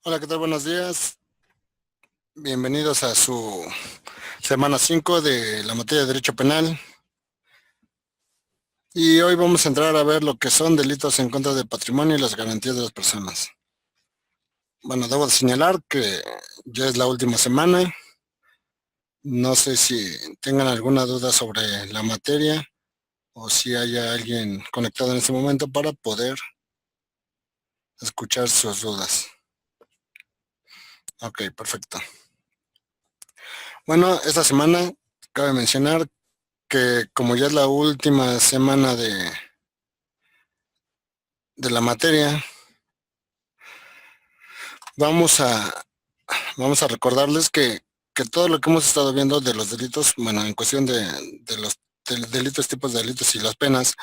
Hola, ¿qué tal? Buenos días. Bienvenidos a su semana 5 de la materia de Derecho Penal. Y hoy vamos a entrar a ver lo que son delitos en contra del patrimonio y las garantías de las personas. Bueno, debo de señalar que ya es la última semana. No sé si tengan alguna duda sobre la materia o si haya alguien conectado en este momento para poder escuchar sus dudas. Ok, perfecto. Bueno, esta semana cabe mencionar que como ya es la última semana de la materia, vamos a, vamos a recordarles que todo lo que hemos estado viendo de los delitos, bueno, en cuestión de los delitos, tipos de delitos y las penas,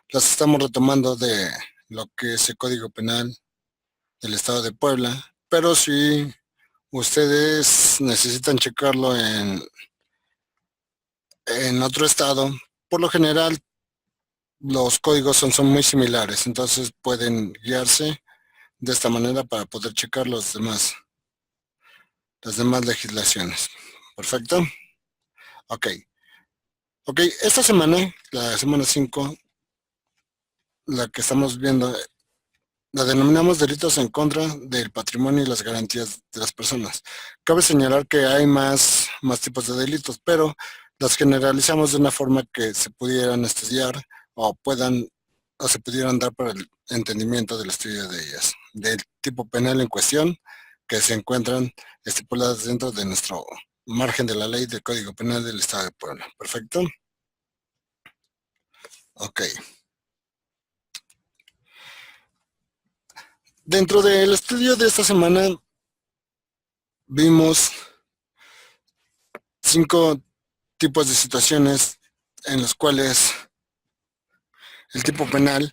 las estamos retomando de lo que es el Código Penal del Estado de Puebla, pero si ustedes necesitan checarlo en otro estado, por lo general los códigos son muy similares, entonces pueden guiarse de esta manera para poder checar las demás legislaciones. Perfecto. Ok. Ok, esta semana, la semana 5, la que estamos viendo, la denominamos delitos en contra del patrimonio y las garantías de las personas. Cabe señalar que hay más tipos de delitos, pero las generalizamos de una forma que se pudieran estudiar o o se pudieran dar para el entendimiento del estudio de ellas, del tipo penal en cuestión, que se encuentran estipuladas dentro de nuestro margen de la ley del Código Penal del Estado de Puebla. Perfecto. Ok. Dentro del estudio de esta semana vimos 5 tipos de situaciones en los cuales el tipo penal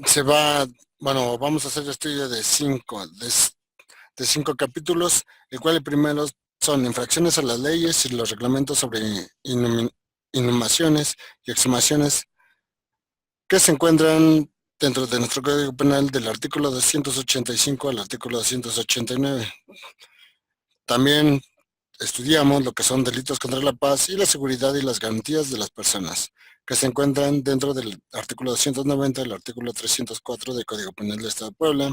se va, bueno, vamos a hacer el estudio de 5 capítulos, el cual el primero son infracciones a las leyes y los reglamentos sobre inhumaciones y exhumaciones que se encuentran dentro de nuestro Código Penal del artículo 285 al artículo 289. También estudiamos lo que son delitos contra la paz y la seguridad y las garantías de las personas, que se encuentran dentro del artículo 290 del artículo 304 del Código Penal del Estado de Puebla,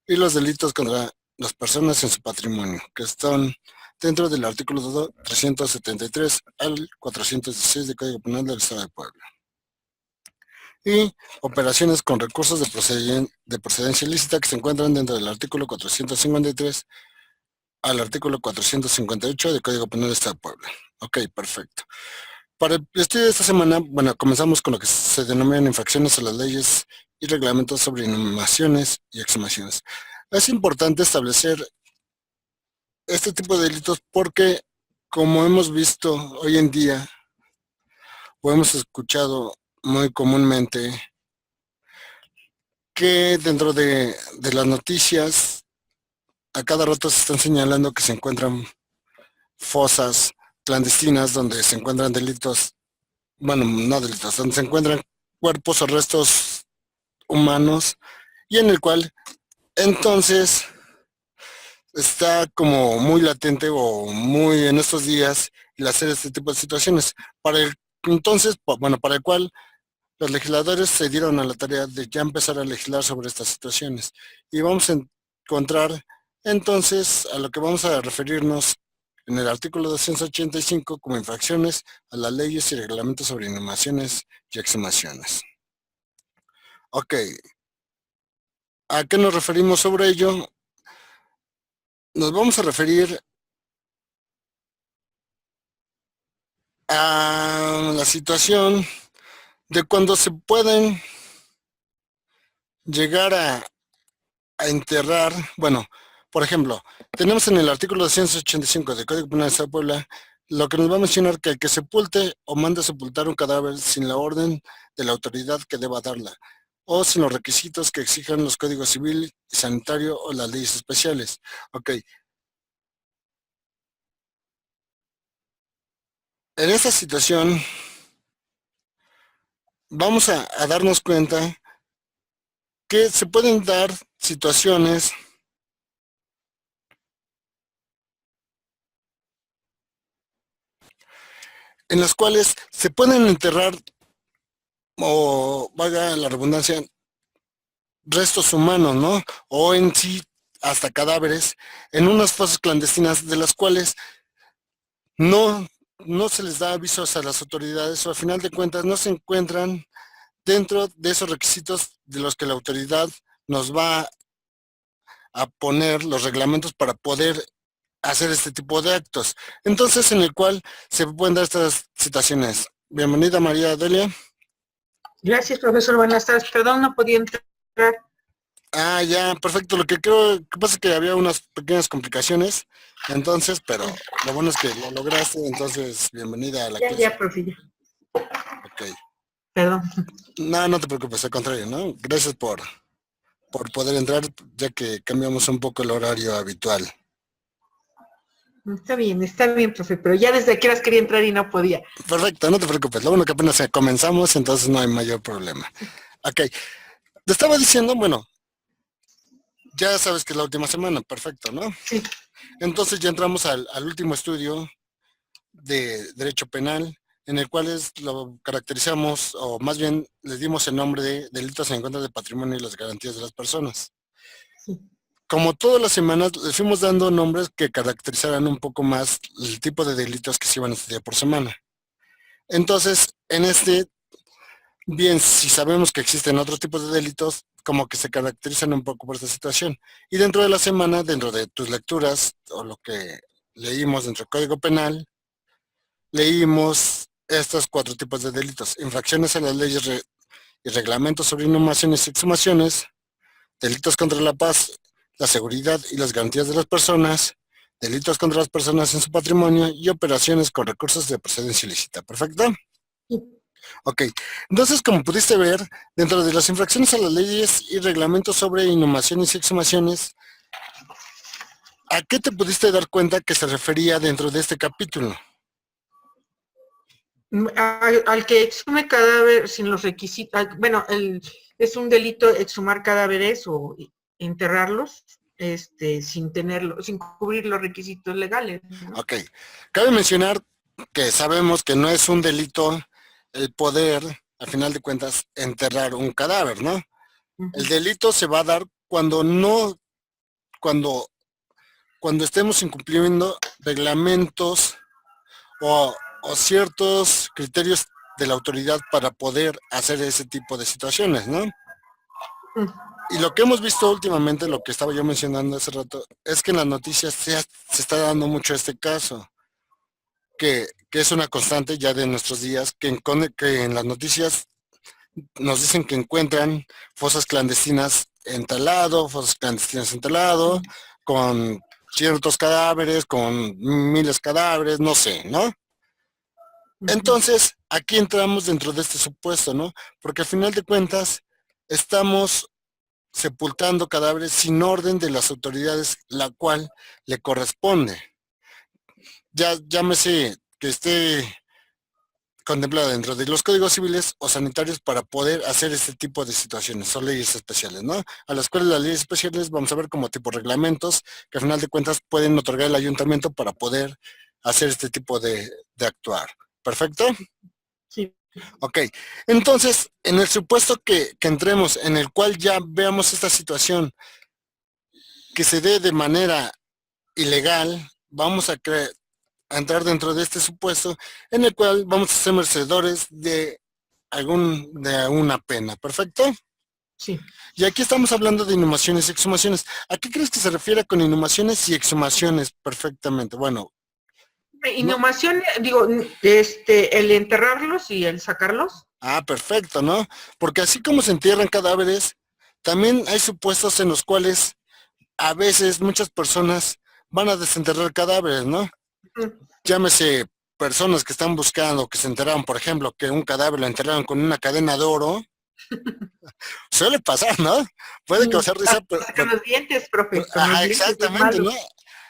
y los delitos contra las personas en su patrimonio, que están dentro del artículo 373 al 416 del Código Penal del Estado de Puebla. Y operaciones con recursos de procedencia ilícita, que se encuentran dentro del artículo 453 al artículo 458 del Código Penal del Estado de Puebla. Ok, perfecto. Para el estudio de esta semana, bueno, comenzamos con lo que se denominan infracciones a las leyes y reglamentos sobre inhumaciones y exhumaciones. Es importante establecer este tipo de delitos porque, como hemos visto hoy en día, o hemos escuchado muy comúnmente, que dentro de las noticias, a cada rato se están señalando que se encuentran fosas clandestinas donde se encuentran delitos, bueno, no delitos, donde se encuentran cuerpos o restos humanos, y en el cual entonces está como muy latente o muy en estos días el hacer este tipo de situaciones. Entonces, bueno, para el cual los legisladores se dieron a la tarea de ya empezar a legislar sobre estas situaciones. Y vamos a encontrar entonces a lo que vamos a referirnos en el artículo 285 como infracciones a las leyes y reglamentos sobre inhumaciones y exhumaciones. Ok, ¿a qué nos referimos sobre ello? Nos vamos a referir a la situación de cuando se pueden llegar a enterrar, bueno, por ejemplo, tenemos en el artículo 285 del Código Penal de Estado de Puebla lo que nos va a mencionar que el que sepulte o mande sepultar un cadáver sin la orden de la autoridad que deba darla, o sin los requisitos que exijan los códigos civil y sanitario o las leyes especiales. Ok, en esta situación vamos a darnos cuenta que se pueden dar situaciones en las cuales se pueden enterrar, o valga la redundancia, restos humanos, ¿no? O en sí hasta cadáveres en unas fosas clandestinas de las cuales no, no se les da avisos a las autoridades, o al final de cuentas no se encuentran dentro de esos requisitos de los que la autoridad nos va a poner los reglamentos para poder hacer este tipo de actos. Entonces, en el cual se pueden dar estas situaciones. Bienvenida, María Delia. Gracias, profesor. Buenas tardes. Perdón, no podía entrar. Ah, ya, perfecto. Lo que creo que pasa es que había unas pequeñas complicaciones, entonces, pero lo bueno es que lo lograste, entonces, bienvenida a la clase. Ya, profe, ya. Ok. Perdón. No, no te preocupes, al contrario, ¿no? Gracias por poder entrar, ya que cambiamos un poco el horario habitual. Está bien, profe, pero ya desde que las quería entrar y no podía. Perfecto, no te preocupes. Lo bueno que apenas comenzamos, entonces no hay mayor problema. Ok. Te estaba diciendo, bueno, ya sabes que es la última semana, perfecto, ¿no? Sí. Entonces ya entramos al último estudio de Derecho Penal, en el cual lo caracterizamos, o más bien les dimos el nombre de delitos en contra del patrimonio y las garantías de las personas. Sí. Como todas las semanas, les fuimos dando nombres que caracterizaran un poco más el tipo de delitos que se iban a estudiar por semana. Entonces, en bien, si sabemos que existen otros tipos de delitos, como que se caracterizan un poco por esta situación. Y dentro de la semana, dentro de tus lecturas, o lo que leímos dentro del Código Penal, leímos estos 4 tipos de delitos: infracciones a las leyes y reglamentos sobre inhumaciones y exhumaciones, delitos contra la paz, la seguridad y las garantías de las personas, delitos contra las personas en su patrimonio y operaciones con recursos de procedencia ilícita. ¿Perfecto? Sí. Ok, entonces, como pudiste ver, dentro de las infracciones a las leyes y reglamentos sobre inhumaciones y exhumaciones, ¿a qué te pudiste dar cuenta que se refería dentro de este capítulo? Al que exhume cadáver sin los requisitos, bueno, es un delito exhumar cadáveres o enterrarlos, sin cubrir los requisitos legales, ¿no? Ok, cabe mencionar que sabemos que no es un delito el poder, al final de cuentas, enterrar un cadáver, ¿no? El delito se va a dar cuando cuando estemos incumpliendo reglamentos o ciertos criterios de la autoridad para poder hacer ese tipo de situaciones, ¿no? Y lo que hemos visto últimamente, lo que estaba yo mencionando hace rato, es que en las noticias se está dando mucho este caso, que es una constante ya de nuestros días, que en las noticias nos dicen que encuentran fosas clandestinas en talado, con ciertos cadáveres, con miles de cadáveres, no sé, ¿no? Entonces, aquí entramos dentro de este supuesto, ¿no? Porque al final de cuentas, estamos sepultando cadáveres sin orden de las autoridades, la cual le corresponde. Ya llámese que esté contemplada dentro de los códigos civiles o sanitarios para poder hacer este tipo de situaciones. Son leyes especiales, ¿no? A las cuales las leyes especiales vamos a ver como tipo reglamentos que al final de cuentas pueden otorgar el ayuntamiento para poder hacer este tipo de actuar. ¿Perfecto? Sí. Ok, entonces, en el supuesto que entremos, en el cual ya veamos esta situación que se dé de manera ilegal, vamos a entrar dentro de este supuesto en el cual vamos a ser merecedores de una pena. ¿Perfecto? Sí. Y aquí estamos hablando de inhumaciones y exhumaciones. ¿A qué crees que se refiere con inhumaciones y exhumaciones perfectamente? Bueno, Inhumación, digo, el enterrarlos y el sacarlos. perfecto, ¿no? Porque así como se entierran cadáveres, también hay supuestos en los cuales a veces muchas personas van a desenterrar cadáveres, ¿no? Llámese personas que están buscando, que se enteraron, por ejemplo, que un cadáver lo enterraron con una cadena de oro. Suele pasar, ¿no? Puede causar risa, Con los dientes, profe, con los ajá, dientes es exactamente, malo. ¿no?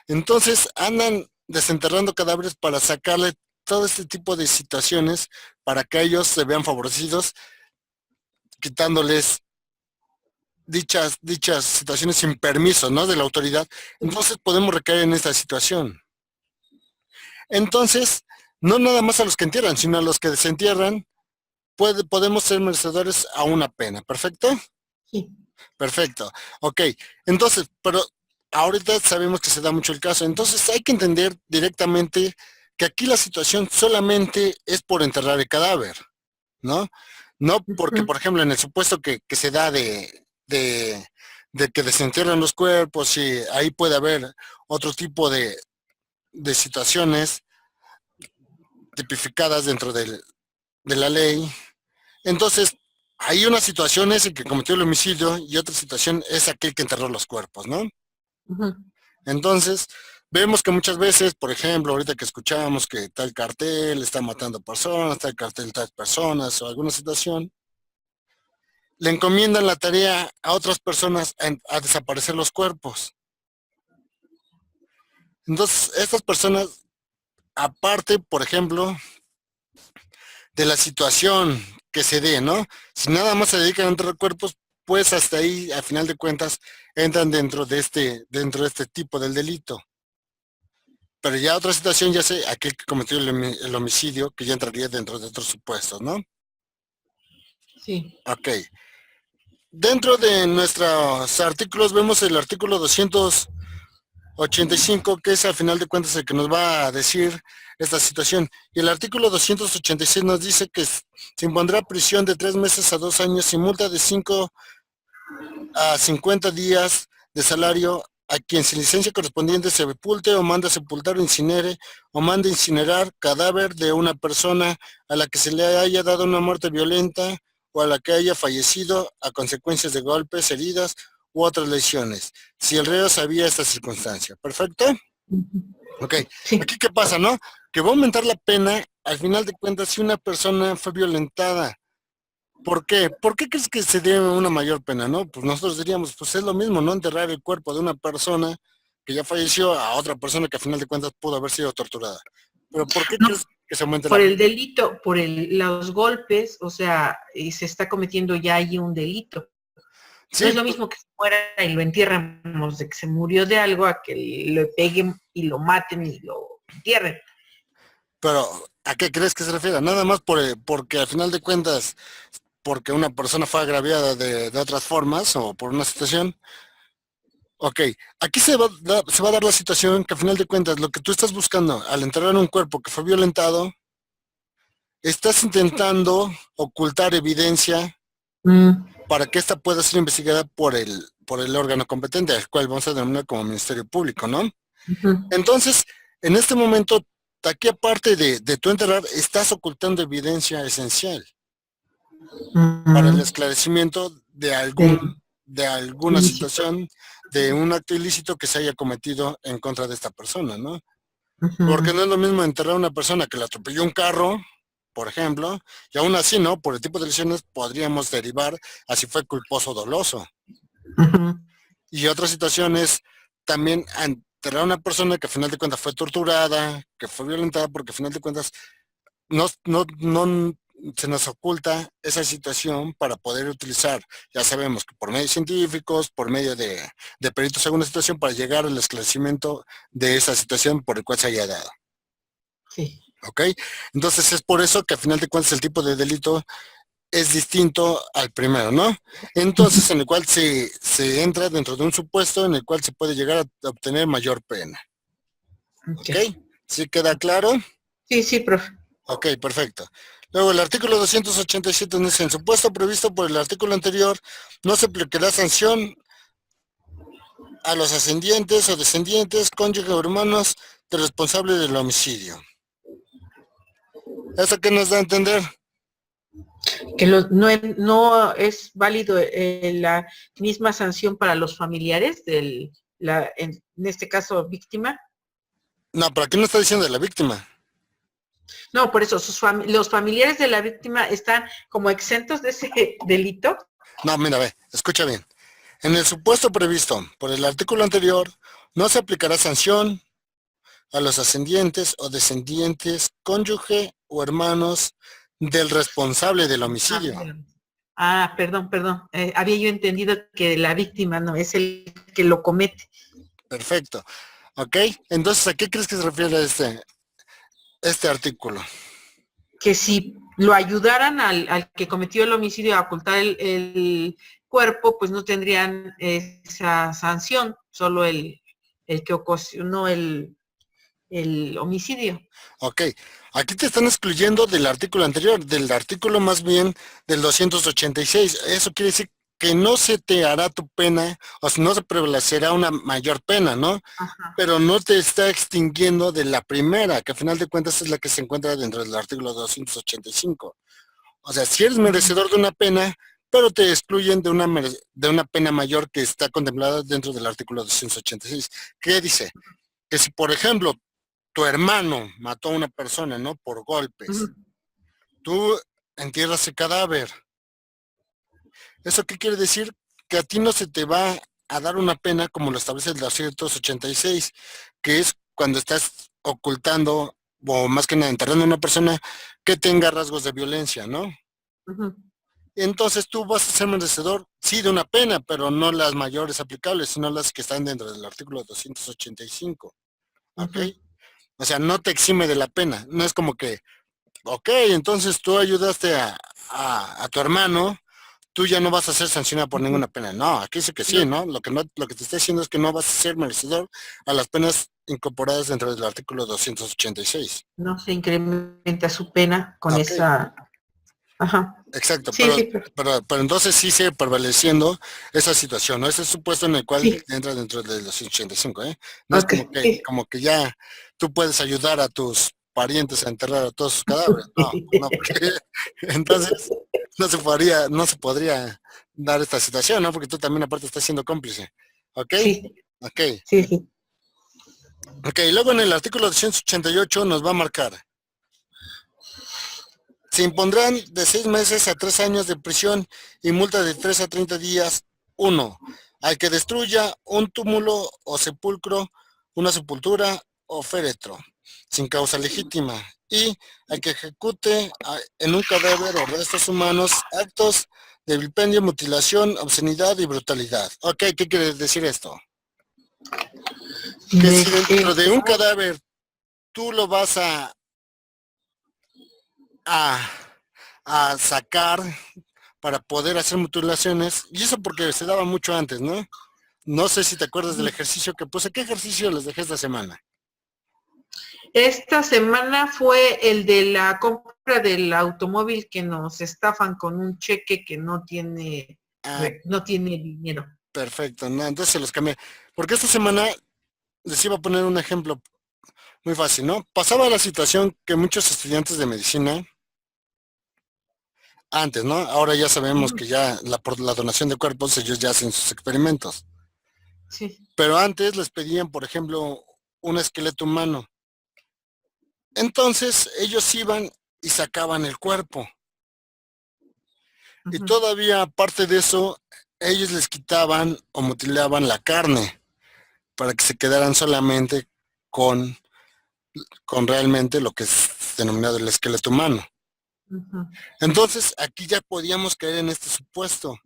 Entonces andan desenterrando cadáveres para sacarle todo este tipo de situaciones para que ellos se vean favorecidos, quitándoles dichas situaciones sin permiso, ¿no? De la autoridad, entonces podemos recaer en esta situación. Entonces, no nada más a los que entierran, sino a los que desentierran, podemos ser merecedores a una pena. ¿Perfecto? Sí. Perfecto. Ok. Entonces, pero ahorita sabemos que se da mucho el caso. Entonces hay que entender directamente que aquí la situación solamente es por enterrar el cadáver, ¿no? No porque, por ejemplo, en el supuesto que se da de que desentierran los cuerpos y ahí puede haber otro tipo de situaciones tipificadas dentro de la ley. Entonces, hay una situación es el que cometió el homicidio y otra situación es aquel que enterró los cuerpos, ¿no? Ujú. Entonces, vemos que muchas veces, por ejemplo, ahorita que escuchamos que tal cartel está matando personas, tal cartel tal personas o alguna situación, le encomiendan la tarea a otras personas a desaparecer los cuerpos. Entonces, estas personas, aparte, por ejemplo, de la situación que se dé, ¿no? Si nada más se dedican a enterrar cuerpos, pues hasta ahí, a final de cuentas, entran dentro de este tipo del delito. Pero ya otra situación, ya sé, aquel que cometió el homicidio, que ya entraría dentro de otros supuestos, ¿no? Sí. Ok. Dentro de nuestros artículos vemos el artículo 285, que es al final de cuentas el que nos va a decir esta situación. Y el artículo 286 nos dice que se impondrá prisión de 3 meses a 2 años y multa de 5 a 50 días de salario a quien sin licencia correspondiente se sepulte o manda sepultar o incinere o manda incinerar cadáver de una persona a la que se le haya dado una muerte violenta o a la que haya fallecido a consecuencias de golpes, heridas u otras lesiones, si el reo sabía esta circunstancia. ¿Perfecto? Ok. Sí. Aquí qué pasa, ¿no? Que va a aumentar la pena al final de cuentas si una persona fue violentada. ¿Por qué? ¿Por qué crees que se dé una mayor pena, no? Pues nosotros diríamos, pues es lo mismo, ¿no? Enterrar el cuerpo de una persona que ya falleció a otra persona que a final de cuentas pudo haber sido torturada. Pero ¿por qué No, crees que se aumente por la el pena? delito, por los golpes, o sea, se está cometiendo ya ahí un delito. No Sí, es lo mismo que se muera y lo entierramos de que se murió de algo a que le peguen y lo maten y lo entierren. pero ¿a qué crees que se refiere? Nada más porque al final de cuentas, porque una persona fue agraviada de otras formas o por una situación. Ok, aquí se va a dar la situación que al final de cuentas lo que tú estás buscando al enterrar un cuerpo que fue violentado, estás intentando ocultar evidencia Mm. para que ésta pueda ser investigada por el órgano competente, al cual vamos a denominar como Ministerio Público, ¿no? Ujú. Entonces, en este momento, aquí aparte de tu enterrar, estás ocultando evidencia esencial para el Mm. esclarecimiento Del de alguna ilícito. situación, de un acto ilícito que se haya cometido en contra de esta persona, ¿no? Porque Ujú. no es lo mismo enterrar a una persona que le atropelló un carro, por ejemplo, y aún así, ¿no? Por el tipo de lesiones podríamos derivar a si fue culposo o doloso. Ujú. Y otras situaciones también enterrar a una persona que al final de cuentas fue torturada, que fue violentada, porque al final de cuentas no se nos oculta esa situación para poder utilizar, ya sabemos que por medios científicos, por medio de peritos en una situación, para llegar al esclarecimiento de esa situación por el cual se haya dado. Sí. ¿Ok? Entonces es por eso que al final de cuentas el tipo de delito es distinto al primero, ¿no? Entonces en el cual se entra dentro de un supuesto en el cual se puede llegar a obtener mayor pena. Ok. ¿Ok? ¿Sí queda claro? Sí, sí, profe. Ok, perfecto. Luego el artículo 287 dice, en supuesto previsto por el artículo anterior, no se aplicará sanción a los ascendientes o descendientes, cónyuges o hermanos del responsable del homicidio. ¿Eso qué nos da a entender? Que no es válido la misma sanción para los familiares en este caso víctima. No, pero aquí no está diciendo de la víctima. No, por eso los familiares de la víctima están como exentos de ese delito. No, mira, ve, escucha bien. En el supuesto previsto por el artículo anterior, no se aplicará sanción a los ascendientes o descendientes, cónyuge o hermanos del responsable del homicidio. Perdón. Había yo entendido que la víctima no es el que lo comete. Perfecto. ¿Ok? Entonces, ¿a qué crees que se refiere este artículo? Que si lo ayudaran al que cometió el homicidio a ocultar el cuerpo, pues no tendrían esa sanción, solo el que ocasionó el homicidio. Ok, aquí te están excluyendo del artículo anterior, del artículo más bien del 286. Eso quiere decir que no se te hará tu pena, o sea, no se prevalecerá una mayor pena, ¿no? Ajá. Pero no te está extinguiendo de la primera, que a final de cuentas es la que se encuentra dentro del artículo 285. O sea, si eres merecedor de una pena, pero te excluyen de una pena mayor que está contemplada dentro del artículo 286. ¿Qué dice? Que si, por ejemplo, tu hermano mató a una persona, ¿no? Por golpes. Ujú. Tú entierras el cadáver. ¿Eso qué quiere decir? Que a ti no se te va a dar una pena como lo establece el 286, que es cuando estás ocultando, o más que nada enterrando a una persona que tenga rasgos de violencia, ¿no? Ujú. Entonces tú vas a ser merecedor, sí, de una pena, pero no las mayores aplicables, sino las que están dentro del artículo 285. ¿Ok? Ujú. O sea, no te exime de la pena. No es como que, ok, entonces tú ayudaste a tu hermano, tú ya no vas a ser sancionado por Ujú. ninguna pena. No, aquí dice que sí, No, ¿no? Lo que te está diciendo es que no vas a ser merecedor a las penas incorporadas dentro del artículo 286. no se incrementa su pena con Ok, esa. Ajá. exacto, Sí, sí, pero pero entonces sí sigue prevaleciendo esa situación, ¿no? Ese supuesto en el cual sí. entra dentro de los 185, ¿eh? No es Ok, sí. como que ya tú puedes ayudar a tus parientes a enterrar a todos sus cadáveres. No, no, porque entonces no se podría dar esta situación, ¿no? Porque tú también aparte estás siendo cómplice. ¿Ok? Sí, Ok. sí, sí. Ok, luego en el artículo 288 nos va a marcar. Se impondrán de 6 meses a 3 años de prisión y multa de 3 a 30 días. Uno, al que destruya un túmulo o sepulcro, una sepultura o féretro, sin causa legítima. Y al que ejecute en un cadáver o restos humanos actos de vilipendio, mutilación, obscenidad y brutalidad. Ok, ¿qué quiere decir esto? Que si dentro de un cadáver tú lo vas a, a sacar para poder hacer mutilaciones, y eso porque se daba mucho antes, ¿no? No sé si te acuerdas del ejercicio que puse. ¿Qué ejercicio les dejé esta semana? Esta semana fue el de la compra del automóvil que nos estafan con un cheque que no tiene, Ah, no tiene dinero. perfecto, no, entonces se los cambié. Porque esta semana les iba a poner un ejemplo muy fácil, ¿no? Pasaba la situación que muchos estudiantes de medicina, antes, ¿no? Ahora ya sabemos que ya por la donación de cuerpos ellos ya hacen sus experimentos. Sí. Pero antes les pedían, por ejemplo, un esqueleto humano. Entonces ellos iban y sacaban el cuerpo. Y Ujú. todavía aparte de eso, ellos les quitaban o mutilaban la carne para que se quedaran solamente con, con realmente lo que es denominado el esqueleto humano. Ujú. Entonces aquí ya podíamos caer en este supuesto,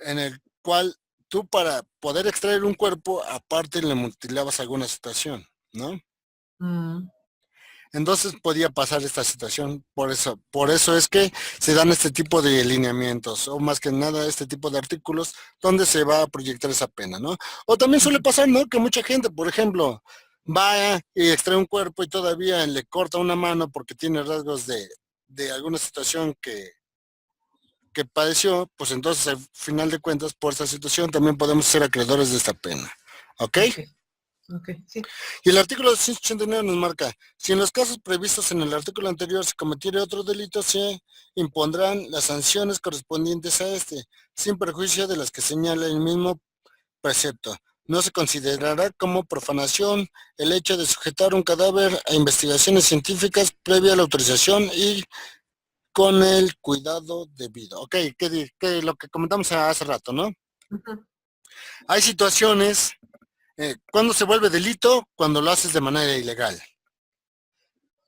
en el cual tú para poder extraer un cuerpo, aparte le mutilabas alguna situación, ¿no? Mm. Entonces podía pasar esta situación, por eso es que se dan este tipo de lineamientos, o más que nada este tipo de artículos donde se va a proyectar esa pena, ¿no? O también suele pasar, ¿no? Que mucha gente, por ejemplo, va y extrae un cuerpo y todavía le corta una mano porque tiene rasgos de alguna situación que padeció, pues entonces al final de cuentas, por esta situación también podemos ser acreedores de esta pena, ¿ok? Ok, ok, sí. Y el artículo 189 nos marca, si en los casos previstos en el artículo anterior se cometiera otro delito, se impondrán las sanciones correspondientes a este, sin perjuicio de las que señala el mismo precepto. No se considerará como profanación el hecho de sujetar un cadáver a investigaciones científicas previa a la autorización y con el cuidado debido. Ok, que lo que comentamos hace rato, ¿no? Ujú. Hay situaciones, cuando se vuelve delito, cuando lo haces de manera ilegal.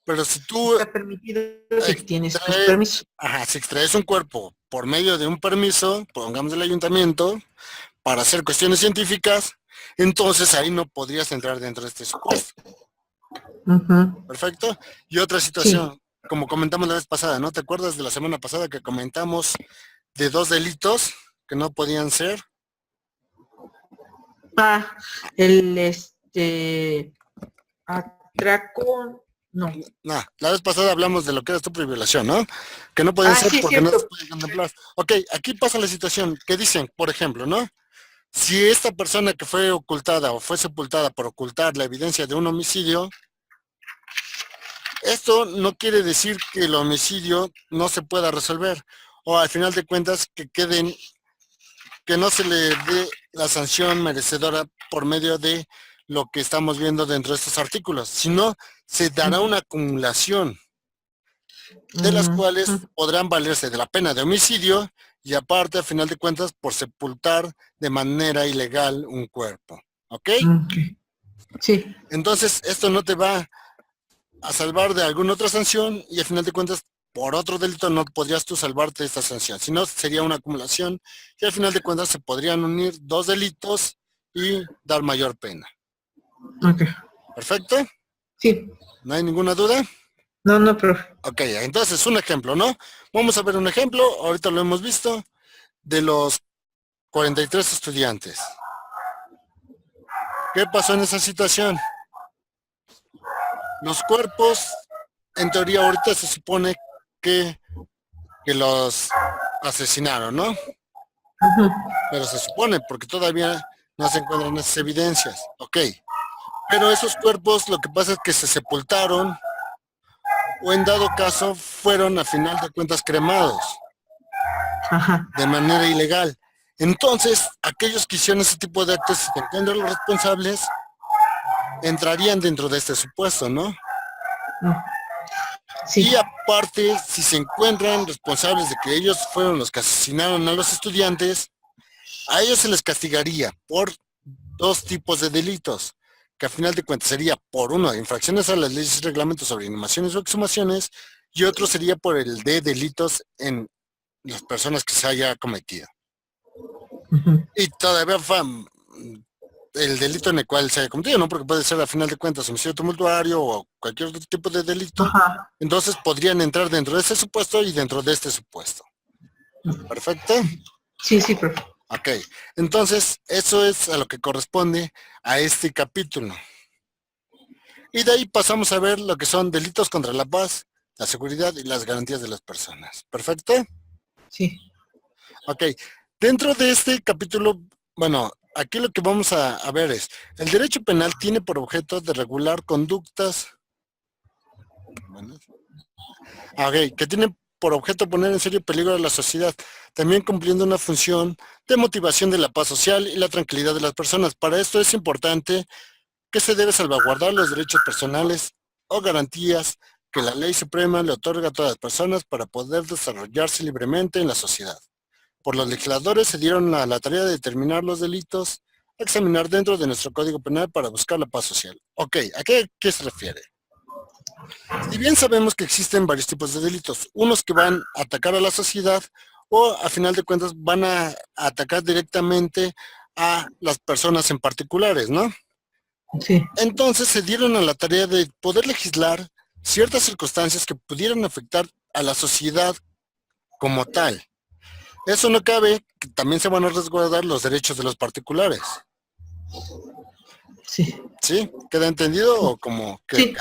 Pero si tú Está permitido si tienes tus extraes, permisos. ajá, si extraes un cuerpo por medio de un permiso, pongamos del ayuntamiento, para hacer cuestiones científicas, entonces ahí no podrías entrar dentro de este supuesto. Perfecto. Y otra situación, Sí. como comentamos la vez pasada, ¿no? ¿Te acuerdas de la semana pasada que comentamos de 2 delitos que no podían ser? El atraco, no. No, la vez pasada hablamos de lo que era estupro y violación, ¿no? Que no pueden ser Sí, es porque no se cierto. puede contemplar. Ok, aquí pasa la situación que dicen, por ejemplo, ¿no? Si esta persona que fue ocultada o fue sepultada por ocultar la evidencia de un homicidio, esto no quiere decir que el homicidio no se pueda resolver o al final de cuentas que no se le dé la sanción merecedora por medio de lo que estamos viendo dentro de estos artículos, sino se dará una acumulación de las cuales podrán valerse de la pena de homicidio y aparte, a final de cuentas, por sepultar de manera ilegal un cuerpo. ¿Ok? Sí. Entonces, esto no te va a salvar de alguna otra sanción y a final de cuentas, por otro delito no podrías tú salvarte de esta sanción, sino sería una acumulación y al final de cuentas se podrían unir 2 delitos y dar mayor pena. Ok. ¿Perfecto? Sí. ¿No hay ninguna duda? No, profe. Ok, entonces un ejemplo, ¿no? Vamos a ver un ejemplo, ahorita lo hemos visto, de los 43 estudiantes. ¿Qué pasó en esa situación? Los cuerpos, en teoría ahorita se supone que los asesinaron, ¿no? Pero se supone, porque todavía no se encuentran esas evidencias. Ok. Pero esos cuerpos lo que pasa es que se sepultaron o en dado caso fueron a final de cuentas cremados de manera ilegal. Entonces, aquellos que hicieron ese tipo de actos, si se encuentran los responsables, entrarían dentro de este supuesto, ¿no? Sí. Y aparte, si se encuentran responsables de que ellos fueron los que asesinaron a los estudiantes, a ellos se les castigaría por 2 tipos de delitos, que a final de cuentas sería por uno de infracciones a las leyes y reglamentos sobre inhumaciones o exhumaciones, y otro sería por el de delitos en las personas que se haya cometido. Y todavía el delito en el cual se haya cometido, ¿no? Porque puede ser a final de cuentas homicidio tumultuario o cualquier otro tipo de delito. Entonces podrían entrar dentro de ese supuesto y dentro de este supuesto. ¿Perfecto? Sí, profe. Ok, entonces eso es a lo que corresponde a este capítulo. Y de ahí pasamos a ver lo que son delitos contra la paz, la seguridad y las garantías de las personas. ¿Perfecto? Sí. Ok, dentro de este capítulo, bueno, aquí lo que vamos a ver es, el derecho penal tiene por objeto de regular conductas, que tienen por objeto poner en serio peligro a la sociedad, también cumpliendo una función de motivación de la paz social y la tranquilidad de las personas. Para esto es importante que se debe salvaguardar los derechos personales o garantías que la ley suprema le otorga a todas las personas para poder desarrollarse libremente en la sociedad. Por los legisladores se dieron a la tarea de determinar los delitos a examinar dentro de nuestro Código Penal para buscar la paz social. Ok, ¿a qué se refiere? Si bien sabemos que existen varios tipos de delitos, unos que van a atacar a la sociedad o a final de cuentas van a atacar directamente a las personas en particulares, ¿no? Sí. Entonces se dieron a la tarea de poder legislar ciertas circunstancias que pudieran afectar a la sociedad como tal. Eso no cabe, que también se van a resguardar los derechos de los particulares. Sí. ¿Sí? ¿Queda entendido o como que... Sí.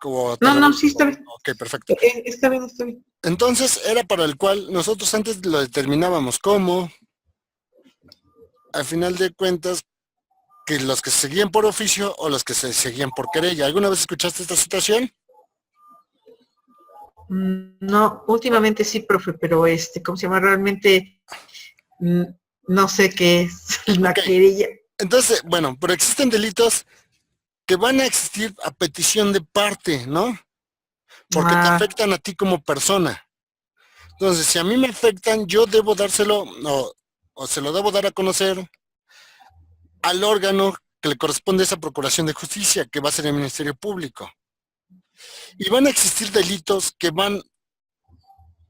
Como No, sí está bien. Ok, perfecto. Está bien. Entonces era para el cual nosotros antes lo determinábamos como, al final de cuentas, que los que se seguían por oficio o los que se seguían por querella. ¿Alguna vez escuchaste esta situación? No, últimamente sí, profe, pero ¿cómo se llama? Realmente no sé qué es la querella. Entonces, bueno, pero existen delitos que van a existir a petición de parte, ¿no? Porque te afectan a ti como persona. Entonces, si a mí me afectan, yo debo dárselo o se lo debo dar a conocer al órgano que le corresponde a esa procuración de justicia, que va a ser el Ministerio Público. Y van a existir delitos que van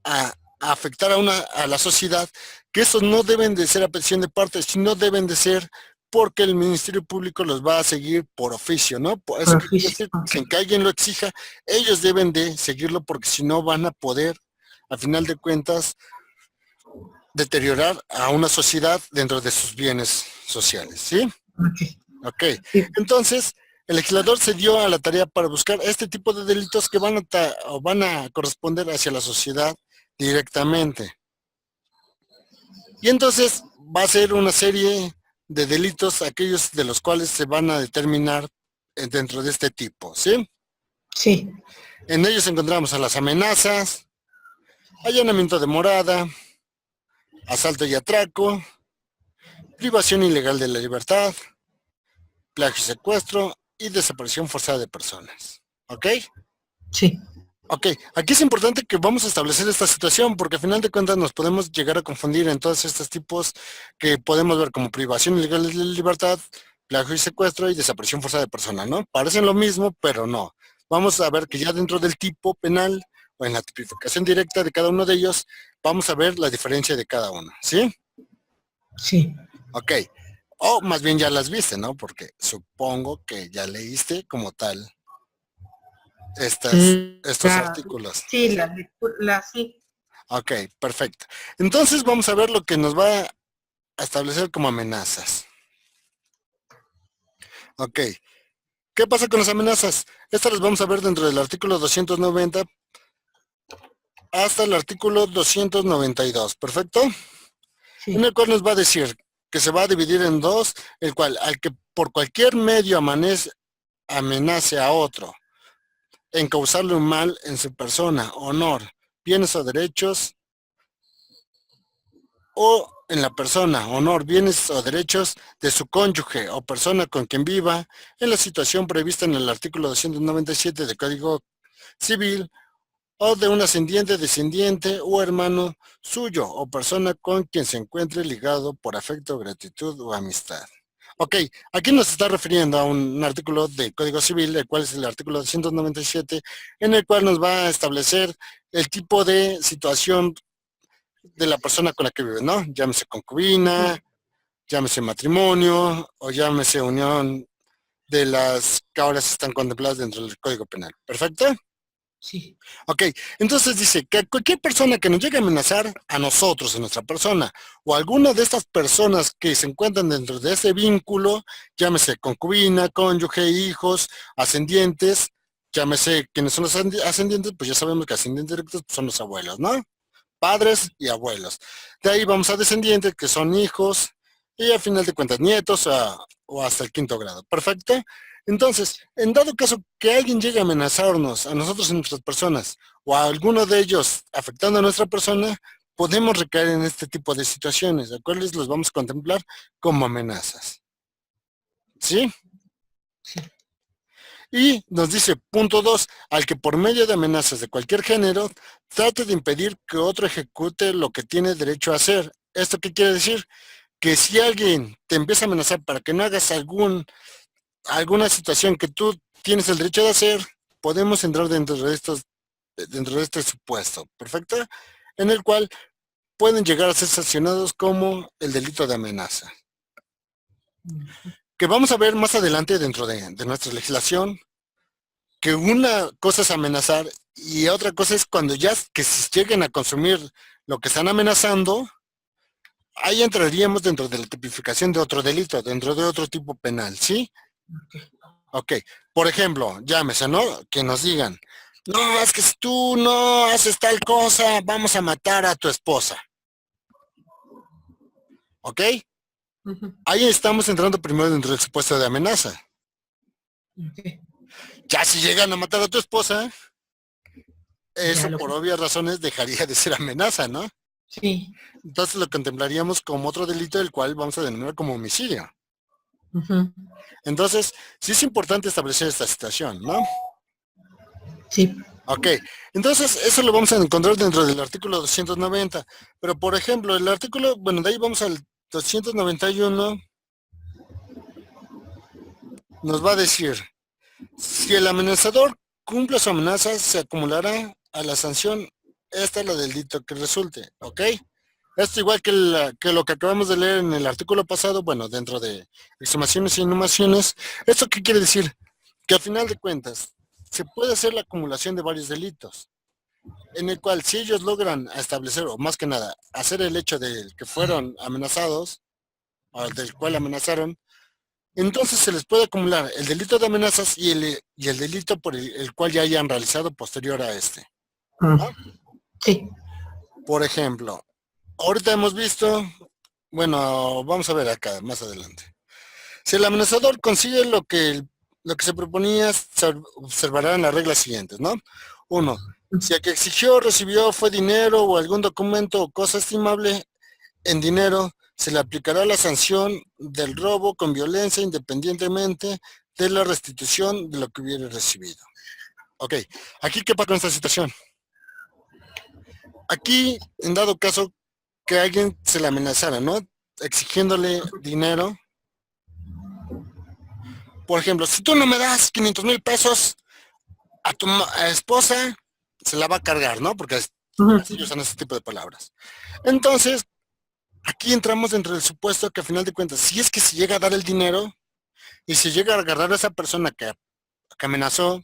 a a afectar a la sociedad, que esos no deben de ser a petición de parte, sino deben de ser porque el Ministerio Público los va a seguir por oficio, ¿no? Por eso Por que quiere oficio. decir, sin que alguien lo exija, ellos deben de seguirlo porque si no van a poder, a final de cuentas, deteriorar a una sociedad dentro de sus bienes sociales, ¿sí? Ok. Ok, Sí. entonces el legislador se dio a la tarea para buscar este tipo de delitos que van a corresponder hacia la sociedad directamente. Y entonces va a ser una serie de delitos, aquellos de los cuales se van a determinar dentro de este tipo, ¿sí? Sí. En ellos encontramos a las amenazas, allanamiento de morada, asalto y atraco, privación ilegal de la libertad, plagio y secuestro y desaparición forzada de personas. ¿Ok? Sí. Ok, aquí es importante que vamos a establecer esta situación porque al final de cuentas nos podemos llegar a confundir en todos estos tipos que podemos ver como privación ilegal de la libertad, plagio y secuestro y desaparición forzada de persona, ¿no? Parecen lo mismo, pero no. Vamos a ver que ya dentro del tipo penal o en la tipificación directa de cada uno de ellos, vamos a ver la diferencia de cada uno, ¿sí? Sí. Ok. O más bien ya las viste, ¿no? Porque supongo que ya leíste como tal estos La, artículos. sí, sí. Ok, perfecto. Entonces vamos a ver lo que nos va a establecer como amenazas. Ok, ¿qué pasa con las amenazas? Estas las vamos a ver dentro del artículo 290 hasta el artículo 292, ¿perfecto? Sí. En el cual nos va a decir que se va a dividir en dos, el cual al que por cualquier medio amenace a otro en causarle un mal en su persona, honor, bienes o derechos, o en la persona, honor, bienes o derechos de su cónyuge o persona con quien viva en la situación prevista en el artículo 297 del Código Civil o de un ascendiente, descendiente o hermano suyo o persona con quien se encuentre ligado por afecto, gratitud o amistad. Ok, aquí nos está refiriendo a un artículo del Código Civil, el cual es el artículo 297, en el cual nos va a establecer el tipo de situación de la persona con la que vive, ¿no? Llámese concubina, llámese matrimonio o llámese unión de las que ahora se están contempladas dentro del Código Penal. ¿Perfecto? Sí. Ok, entonces dice que cualquier persona que nos llegue a amenazar a nosotros, a nuestra persona, o alguna de estas personas que se encuentran dentro de ese vínculo, llámese concubina, cónyuge, hijos, ascendientes, llámese quienes son los ascendientes, pues ya sabemos que ascendientes directos son los abuelos, ¿no? Padres y abuelos. De ahí vamos a descendientes, que son hijos, y al final de cuentas nietos o hasta el quinto grado. ¿Perfecto? Entonces, en dado caso que alguien llegue a amenazarnos, a nosotros y nuestras personas, o a alguno de ellos afectando a nuestra persona, podemos recaer en este tipo de situaciones, ¿de acuerdo? Los vamos a contemplar como amenazas. ¿Sí? Sí. Y nos dice, punto 2, al que por medio de amenazas de cualquier género, trate de impedir que otro ejecute lo que tiene derecho a hacer. ¿Esto qué quiere decir? Que si alguien te empieza a amenazar para que no hagas alguna situación que tú tienes el derecho de hacer, podemos entrar dentro de este supuesto, ¿perfecto? En el cual pueden llegar a ser sancionados como el delito de amenaza. Que vamos a ver más adelante dentro de nuestra legislación, que una cosa es amenazar y otra cosa es cuando ya que si lleguen a consumir lo que están amenazando, ahí entraríamos dentro de la tipificación de otro delito, dentro de otro tipo penal, ¿sí? Ok, por ejemplo, llámese, ¿no? Que nos digan, no, es que si tú no haces tal cosa, vamos a matar a tu esposa. ¿Ok? Ahí estamos entrando primero dentro del supuesto de amenaza. Okay. Ya si llegan a matar a tu esposa, eso Ya por obvias razones dejaría de ser amenaza, ¿no? Sí. Entonces lo contemplaríamos como otro delito del cual vamos a denominar como homicidio. Entonces, sí es importante establecer esta situación, ¿no? Sí. Ok, entonces eso lo vamos a encontrar dentro del artículo 290, pero por ejemplo, el artículo, bueno, de ahí vamos al 291, nos va a decir, si el amenazador cumple su amenaza, se acumulará a la sanción esta es la del delito que resulte, ¿ok? Esto igual que lo que acabamos de leer en el artículo pasado, bueno, dentro de exhumaciones e inhumaciones. ¿Esto qué quiere decir? Que al final de cuentas se puede hacer la acumulación de varios delitos, en el cual si ellos logran establecer, o más que nada, hacer el hecho de que fueron amenazados, o del cual amenazaron, entonces se les puede acumular el delito de amenazas y el delito por el cual ya hayan realizado posterior a este. ¿No? Sí. Por ejemplo, ahorita hemos visto, bueno, vamos a ver acá más adelante. Si el amenazador consigue lo que se proponía, se observarán las reglas siguientes, ¿no? Uno, si el que exigió o recibió fue dinero o algún documento o cosa estimable en dinero, se le aplicará la sanción del robo con violencia independientemente de la restitución de lo que hubiera recibido. Ok, aquí qué pasa con esta situación. Aquí, en dado caso que alguien se le amenazara, ¿no? Exigiéndole dinero. Por ejemplo, si tú no me das 500,000 pesos a tu esposa, se la va a cargar, ¿no? Porque así usan ese tipo de palabras. Entonces, aquí entramos dentro del supuesto que al final de cuentas, si es que se llega a dar el dinero y se llega a agarrar a esa persona que amenazó,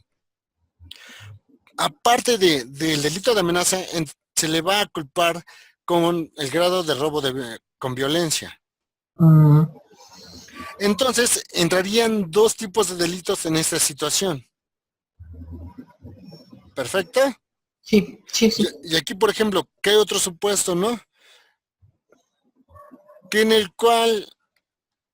aparte del delito de amenaza, se le va a culpar con el grado de robo con violencia. Entonces, entrarían dos tipos de delitos en esta situación. ¿Perfecto? Sí. Y aquí, por ejemplo, ¿qué otro supuesto, no? Que en el cual,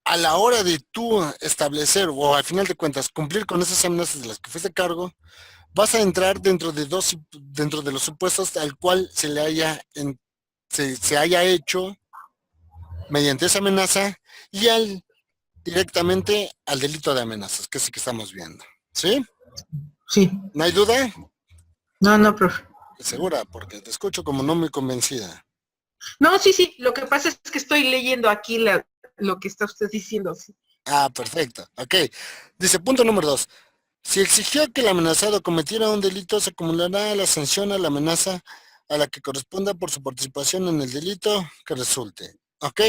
a la hora de tú establecer, o al final de cuentas, cumplir con esas amenazas de las que fuiste cargo, vas a entrar dentro de los supuestos al cual se haya hecho mediante esa amenaza y directamente al delito de amenazas, que es el que estamos viendo. ¿Sí? Sí. ¿No hay duda? No, profe. Segura, porque te escucho como no muy convencida. No, sí. Lo que pasa es que estoy leyendo aquí lo que está usted diciendo. Sí. Ah, perfecto. Ok. Dice, punto número 2. Si exigió que el amenazado cometiera un delito, se acumulará la sanción a la amenaza a la que corresponda por su participación en el delito que resulte. ¿Ok?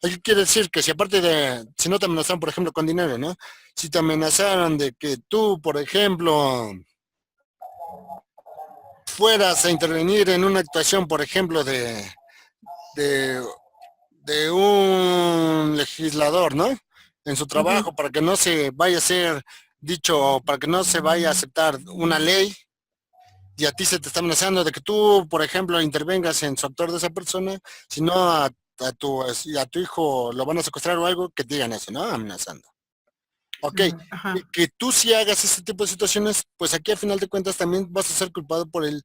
Aquí quiere decir que si aparte si no te amenazaron, por ejemplo, con dinero, ¿no? Si te amenazaron de que tú, por ejemplo, fueras a intervenir en una actuación, por ejemplo, de un legislador, ¿no? En su trabajo, para que no se vaya a ser dicho, para que no se vaya a aceptar una ley, y a ti se te está amenazando de que tú, por ejemplo, intervengas en su actor de esa persona, si no a tu hijo lo van a secuestrar o algo, que te digan eso, ¿no? Amenazando. Ok, que tú sí hagas ese tipo de situaciones, pues aquí al final de cuentas también vas a ser culpado por el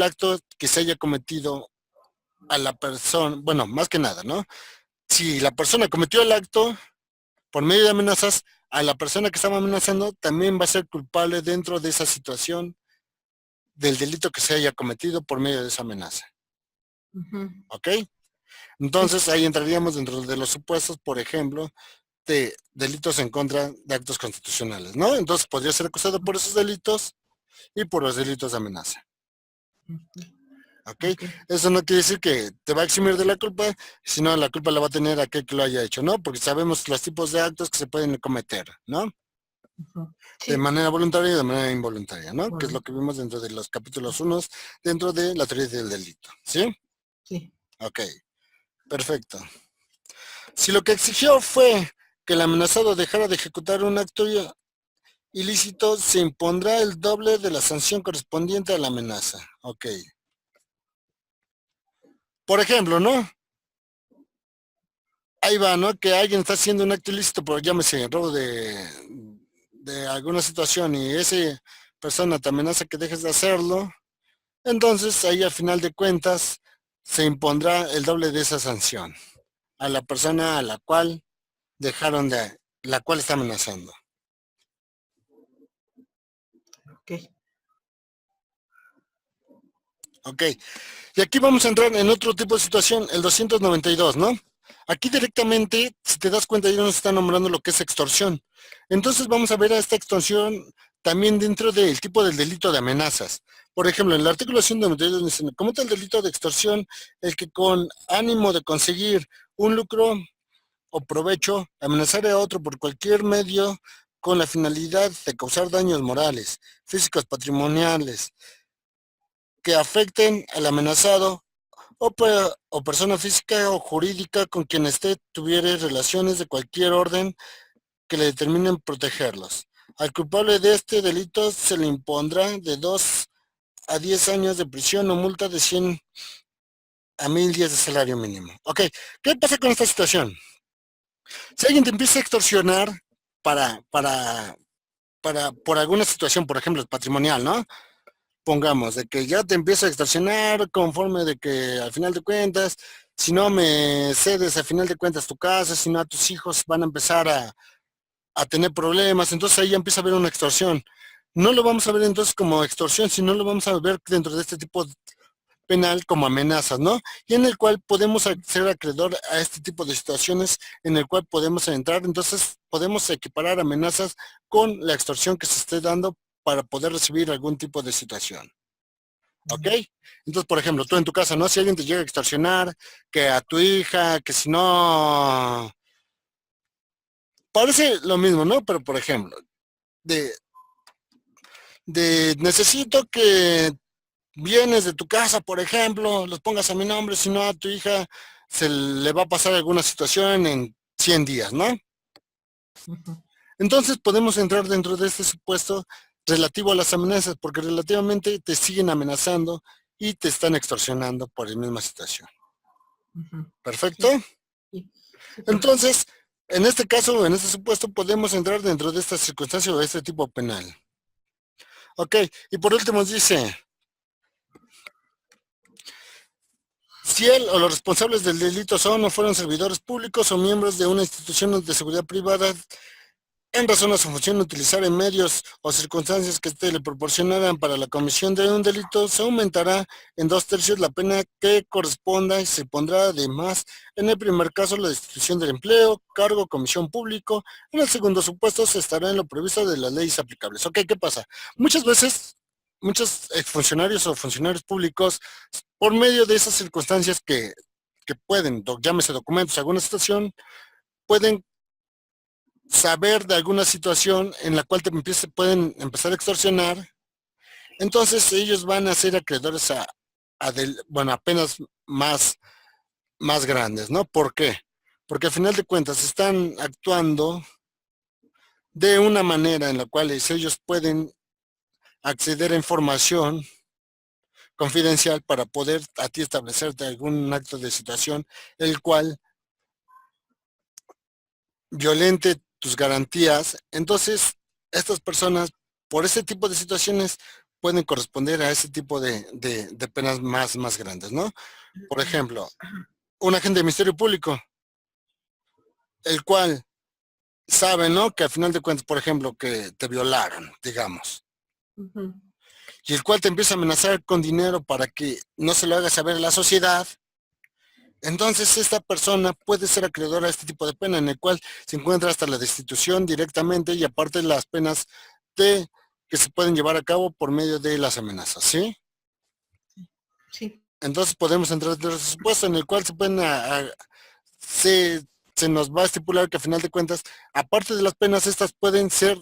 acto que se haya cometido a la persona, bueno, más que nada, ¿no? Si la persona cometió el acto por medio de amenazas, a la persona que estaba amenazando también va a ser culpable dentro de esa situación del delito que se haya cometido por medio de esa amenaza. ¿Ok? Entonces ahí entraríamos dentro de los supuestos, por ejemplo, de delitos en contra de actos constitucionales, ¿no? Entonces podría ser acusado por esos delitos y por los delitos de amenaza. ¿Ok? Eso no quiere decir que te va a eximir de la culpa, sino la culpa la va a tener aquel que lo haya hecho, ¿no? Porque sabemos los tipos de actos que se pueden cometer, ¿no? Sí. De manera voluntaria y de manera involuntaria, ¿no? Que es lo que vimos dentro de los capítulos 1, dentro de la teoría del delito, ¿sí? Sí. Ok, perfecto. Si lo que exigió fue que el amenazado dejara de ejecutar un acto ilícito, se impondrá el doble de la sanción correspondiente a la amenaza. Ok. Por ejemplo, ¿no? Ahí va, ¿no? Que alguien está haciendo un acto ilícito, por llámese robo de alguna situación y esa persona te amenaza que dejes de hacerlo, entonces ahí al final de cuentas se impondrá el doble de esa sanción a la persona a la cual la cual está amenazando. Ok. Y aquí vamos a entrar en otro tipo de situación, el 292, ¿no? Aquí directamente, si te das cuenta, ya nos está nombrando lo que es extorsión. Entonces vamos a ver a esta extorsión también dentro del tipo del delito de amenazas. Por ejemplo, en el artículo 192 dice, como tal delito de extorsión, el que con ánimo de conseguir un lucro o provecho, amenazar a otro por cualquier medio con la finalidad de causar daños morales, físicos, patrimoniales, que afecten al amenazado o persona física o jurídica con quien éste tuviere relaciones de cualquier orden que le determinen protegerlos. Al culpable de este delito se le impondrá de 2 a 10 años de prisión o multa de 100 a 1000 días de salario mínimo. Ok, ¿qué pasa con esta situación? Si alguien te empieza a extorsionar para, para, por alguna situación, por ejemplo, patrimonial, ¿no? Pongamos, de que ya te empieza a extorsionar conforme de que al final de cuentas, si no me cedes al final de cuentas tu casa, si no a tus hijos van a empezar a tener problemas, entonces ahí ya empieza a haber una extorsión. No lo vamos a ver entonces como extorsión, sino lo vamos a ver dentro de este tipo penal como amenazas, ¿no? Y en el cual podemos ser acreedor a este tipo de situaciones en el cual podemos entrar, entonces podemos equiparar amenazas con la extorsión que se esté dando para poder recibir algún tipo de situación. ¿Ok? Entonces, por ejemplo, tú en tu casa, ¿no? Si alguien te llega a extorsionar, que a tu hija, que si no... Parece lo mismo, ¿no? Pero, por ejemplo, de, necesito que bienes de tu casa, por ejemplo, los pongas a mi nombre, si no a tu hija se le va a pasar alguna situación en 100 días, ¿no? Entonces podemos entrar dentro de este supuesto relativo a las amenazas, porque relativamente te siguen amenazando y te están extorsionando por la misma situación. ¿Perfecto? Sí. Entonces, en este caso, en este supuesto, podemos entrar dentro de esta circunstancia o de este tipo penal. Ok, y por último dice, si él o los responsables del delito son o fueron servidores públicos o miembros de una institución de seguridad privada, en razón a su función utilizar en medios o circunstancias que le proporcionaran para la comisión de un delito, se aumentará en 2/3 la pena que corresponda y se pondrá además en el primer caso la destitución del empleo, cargo, comisión público. En el segundo supuesto se estará en lo previsto de las leyes aplicables. Ok, ¿qué pasa? Muchas veces, muchos exfuncionarios o funcionarios públicos, por medio de esas circunstancias que pueden, llámese documentos, alguna situación, pueden saber de alguna situación en la cual pueden empezar a extorsionar, entonces ellos van a ser acreedores bueno, apenas más grandes, ¿no? ¿Por qué? Porque al final de cuentas están actuando de una manera en la cual ellos pueden acceder a información confidencial para poder a ti establecerte algún acto de situación, el cual violente tus garantías. Entonces, estas personas, por ese tipo de situaciones, pueden corresponder a ese tipo de penas más grandes, ¿no? Por ejemplo, un agente de Ministerio Público, el cual sabe, ¿no? Que al final de cuentas, por ejemplo, que te violaron, digamos, y el cual te empieza a amenazar con dinero para que no se lo haga saber a la sociedad. Entonces esta persona puede ser acreedora a este tipo de pena, en el cual se encuentra hasta la destitución directamente y aparte las penas que se pueden llevar a cabo por medio de las amenazas, ¿sí? Sí. Entonces podemos entrar en el supuesto en el cual se pueden se nos va a estipular que a final de cuentas, aparte de las penas, estas pueden ser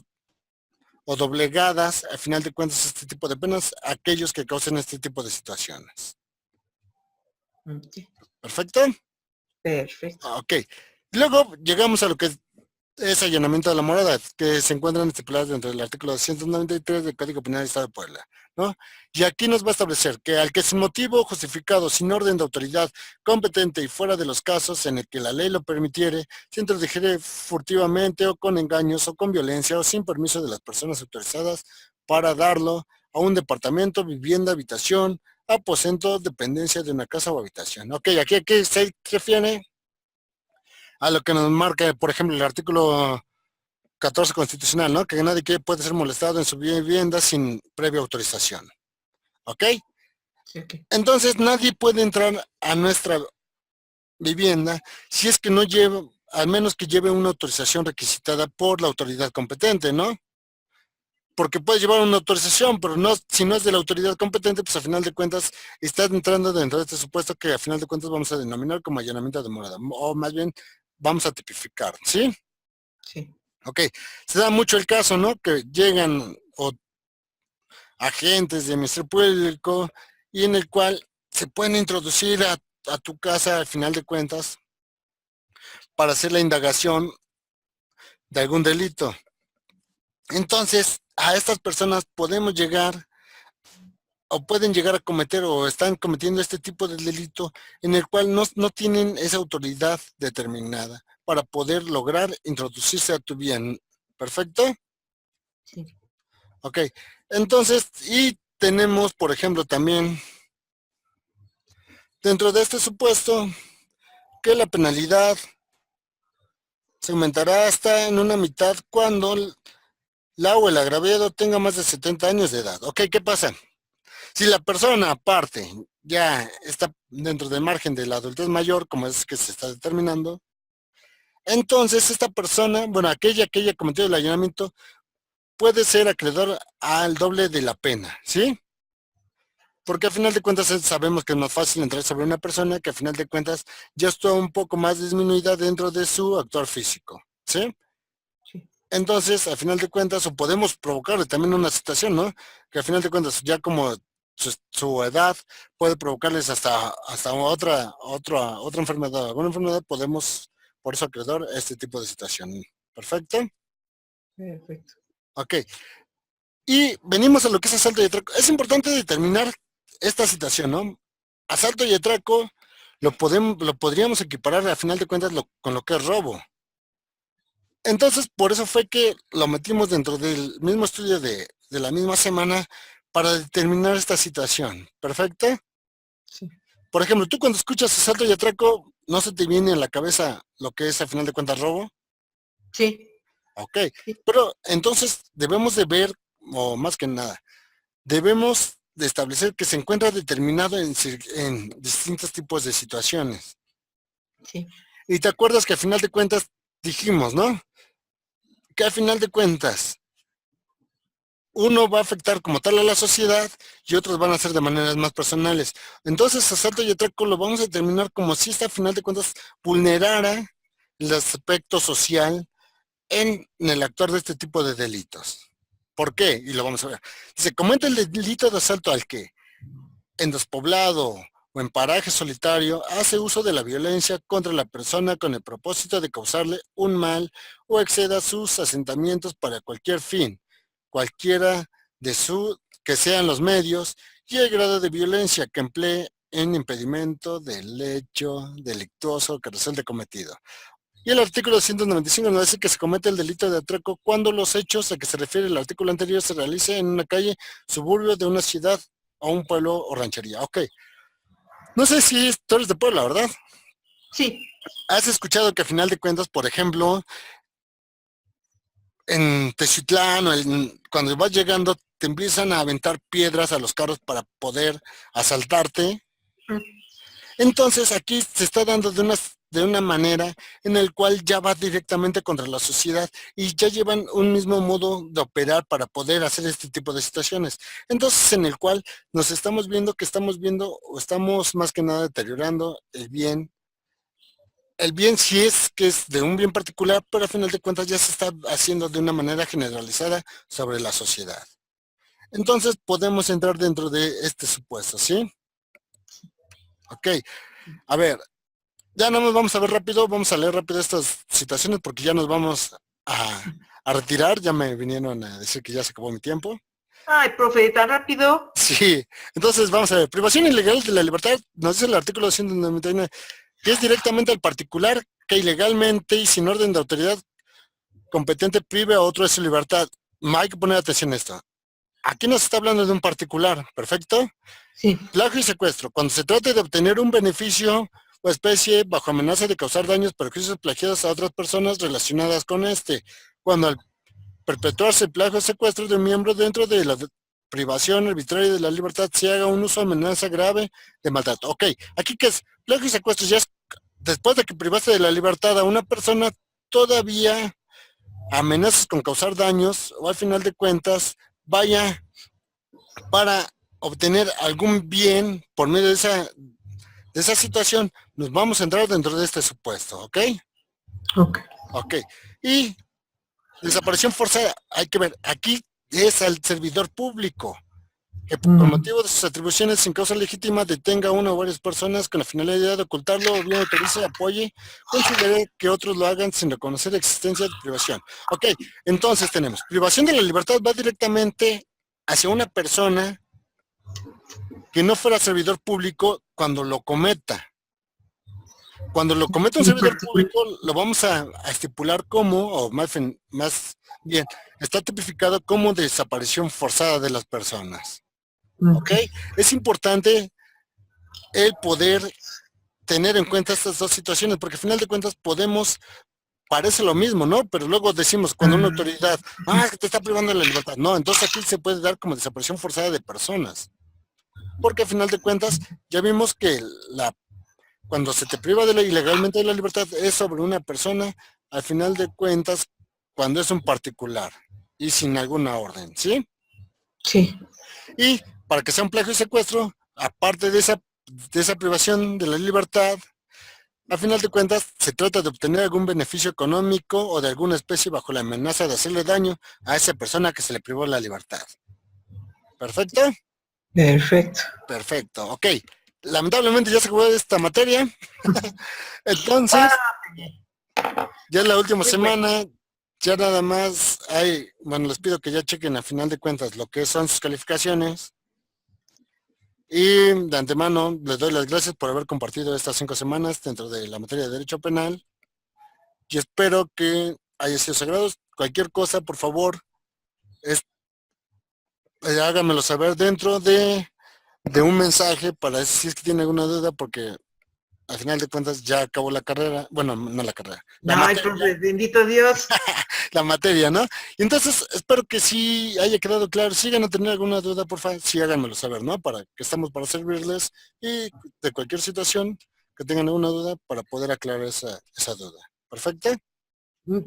o doblegadas, a final de cuentas, este tipo de penas, a aquellos que causen este tipo de situaciones. ¿Perfecto? Perfecto. Ok. Luego llegamos a lo que es allanamiento de la morada, que se encuentran estipuladas dentro del artículo 293 del Código Penal del Estado de Puebla, ¿no? Y aquí nos va a establecer que al que sin motivo justificado, sin orden de autoridad competente y fuera de los casos en el que la ley lo permitiere, se introdujere furtivamente o con engaños o con violencia o sin permiso de las personas autorizadas para darlo a un departamento, vivienda, habitación, aposento, dependencia de una casa o habitación. Ok, aquí se refiere a lo que nos marca, por ejemplo, el artículo 14 constitucional, ¿no? Que nadie puede ser molestado en su vivienda sin previa autorización. ¿Ok? Sí, okay. Entonces nadie puede entrar a nuestra vivienda si es que no lleva, al menos que lleve una autorización requisitada por la autoridad competente, ¿no? porque puede llevar una autorización, pero no, si no es de la autoridad competente, pues a final de cuentas estás entrando dentro de este supuesto que a final de cuentas vamos a denominar como allanamiento de morada, o más bien vamos a tipificar, ¿sí? Sí. Ok, se da mucho el caso, ¿no? Que llegan agentes de Ministerio Público y en el cual se pueden introducir a tu casa al final de cuentas para hacer la indagación de algún delito. Entonces, a estas personas podemos llegar o pueden llegar a cometer o están cometiendo este tipo de delito en el cual no tienen esa autoridad determinada para poder lograr introducirse a tu bien. ¿Perfecto? Sí. Ok. Entonces, y tenemos, por ejemplo, también dentro de este supuesto que la penalidad se aumentará hasta en una mitad cuando la o el agraviado tenga más de 70 años de edad. Ok, ¿qué pasa? Si la persona aparte ya está dentro del margen de la adultez mayor, como es que se está determinando, entonces esta persona, bueno, aquella que haya cometido el allanamiento, puede ser acreedor al doble de la pena, ¿sí? Porque al final de cuentas sabemos que es más fácil entrar sobre una persona que al final de cuentas ya está un poco más disminuida dentro de su actuar físico, ¿sí? Sí. Entonces, al final de cuentas, o podemos provocarle también una situación, ¿no? Que al final de cuentas, ya como su edad puede provocarles hasta otra enfermedad, alguna enfermedad, podemos, por eso acreedor, este tipo de situación. ¿Perfecto? Perfecto. Ok. Y venimos a lo que es asalto y atraco. Es importante determinar esta situación, ¿no? Asalto y atraco lo podríamos equiparar a final de cuentas con lo que es robo. Entonces, por eso fue que lo metimos dentro del mismo estudio de la misma semana para determinar esta situación. ¿Perfecto? Sí. Por ejemplo, tú cuando escuchas asalto y atraco, ¿no se te viene en la cabeza lo que es a final de cuentas robo? Sí. Ok, Sí. pero entonces debemos de ver, o más que nada, debemos de establecer que se encuentra determinado en distintos tipos de situaciones. Sí. Y te acuerdas que a final de cuentas dijimos, ¿no? Que a final de cuentas uno va a afectar como tal a la sociedad y otros van a ser de maneras más personales. Entonces, asalto y atraco lo vamos a determinar como si esta, a final de cuentas, vulnerara el aspecto social en el actuar de este tipo de delitos. ¿Por qué? Y lo vamos a ver. Se comete el delito de asalto al que, en despoblado o en paraje solitario, hace uso de la violencia contra la persona con el propósito de causarle un mal o exceda sus asentamientos para cualquier fin, cualquiera de su que sean los medios y el grado de violencia que emplee en impedimento del hecho delictuoso que resulte cometido. Y el artículo 195 nos dice que se comete el delito de atraco cuando los hechos a que se refiere el artículo anterior se realicen en una calle, suburbio de una ciudad o un pueblo o ranchería. Ok. No sé si tú eres de Puebla, ¿verdad? Sí. ¿Has escuchado que a final de cuentas, por ejemplo, en Teziutlán o cuando vas llegando te empiezan a aventar piedras a los carros para poder asaltarte? Entonces aquí se está dando de una manera en el cual ya va directamente contra la sociedad y ya llevan un mismo modo de operar para poder hacer este tipo de situaciones. Entonces en el cual nos estamos viendo que estamos viendo o estamos más que nada deteriorando el bien. El bien sí es que es de un bien particular, pero a final de cuentas ya se está haciendo de una manera generalizada sobre la sociedad. Entonces podemos entrar dentro de este supuesto, ¿sí? Ok, a ver, ya no nos vamos a ver rápido, vamos a leer rápido estas situaciones porque ya nos vamos a retirar, ya me vinieron a decir que ya se acabó mi tiempo. Ay, profe, tan rápido. Sí, entonces vamos a ver, privación ilegal de la libertad, nos dice el artículo 199, que es directamente al particular que ilegalmente y sin orden de autoridad competente prive a otro de su libertad. Hay que poner atención a esto. Aquí nos está hablando de un particular, ¿perfecto? Sí. Plagio y secuestro. Cuando se trate de obtener un beneficio o especie bajo amenaza de causar daños, perjuicios, plagiados a otras personas relacionadas con este. Cuando al perpetuarse el plagio o secuestro de un miembro dentro de la privación arbitraria de la libertad se haga un uso o amenaza grave de maltrato. Ok, aquí que es plagio y secuestro ya es después de que privaste de la libertad a una persona, todavía amenazas con causar daños o al final de cuentas vaya para obtener algún bien por medio de esa situación, nos vamos a entrar dentro de este supuesto, ¿ok? Ok. Ok. Y desaparición forzada, hay que ver, aquí es al servidor público, que por motivo de sus atribuciones sin causa legítima detenga a una o varias personas con la finalidad de ocultarlo o bien autorice, apoye, considere que otros lo hagan sin reconocer la existencia de privación. Ok, entonces tenemos, privación de la libertad va directamente hacia una persona que no fuera servidor público cuando lo cometa. Cuando lo cometa un servidor público, lo vamos a estipular como, o más bien, está tipificado como desaparición forzada de las personas. ¿Ok? Es importante el poder tener en cuenta estas dos situaciones, porque al final de cuentas parece lo mismo, ¿no? Pero luego decimos, cuando una autoridad, que te está privando de la libertad. No, entonces aquí se puede dar como desaparición forzada de personas. Porque al final de cuentas, ya vimos que cuando se te priva ilegalmente de la libertad es sobre una persona, al final de cuentas, cuando es un particular y sin alguna orden, ¿sí? Sí. Y para que sea un plagio y secuestro, aparte de esa privación de la libertad, al final de cuentas se trata de obtener algún beneficio económico o de alguna especie bajo la amenaza de hacerle daño a esa persona que se le privó la libertad. ¿Perfecto? Perfecto. Perfecto, ok. Lamentablemente ya se acabó esta materia. Entonces, ya es la última semana, ya nada más les pido que ya chequen a final de cuentas lo que son sus calificaciones. Y de antemano les doy las gracias por haber compartido estas 5 semanas dentro de la materia de Derecho Penal. Y espero que haya sido sagrado. Cualquier cosa, por favor, háganmelo saber dentro de un mensaje para si es que tienen alguna duda, porque al final de cuentas ya acabó la carrera. Bueno, no la carrera. Ay, profe, bendito Dios. La materia, ¿no? Y entonces espero que sí haya quedado claro. Si llegan a tener alguna duda, por favor, sí háganmelo saber, ¿no? Para que estamos para servirles y de cualquier situación que tengan alguna duda para poder aclarar esa duda. ¿Perfecto?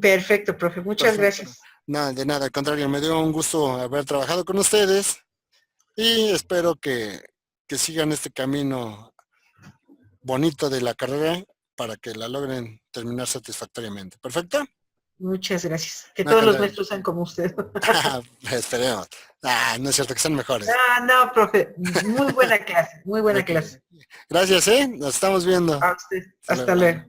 Perfecto, profe. Muchas gracias. Nada, de nada, al contrario, me dio un gusto haber trabajado con ustedes y espero que sigan este camino bonito de la carrera para que la logren terminar satisfactoriamente. ¿Perfecto? Muchas gracias. Que No, todos los maestros sean como usted. Esperemos. No es cierto, que sean mejores. No, profe. Muy buena clase. Muy buena clase. Gracias, nos estamos viendo. A usted. Hasta luego.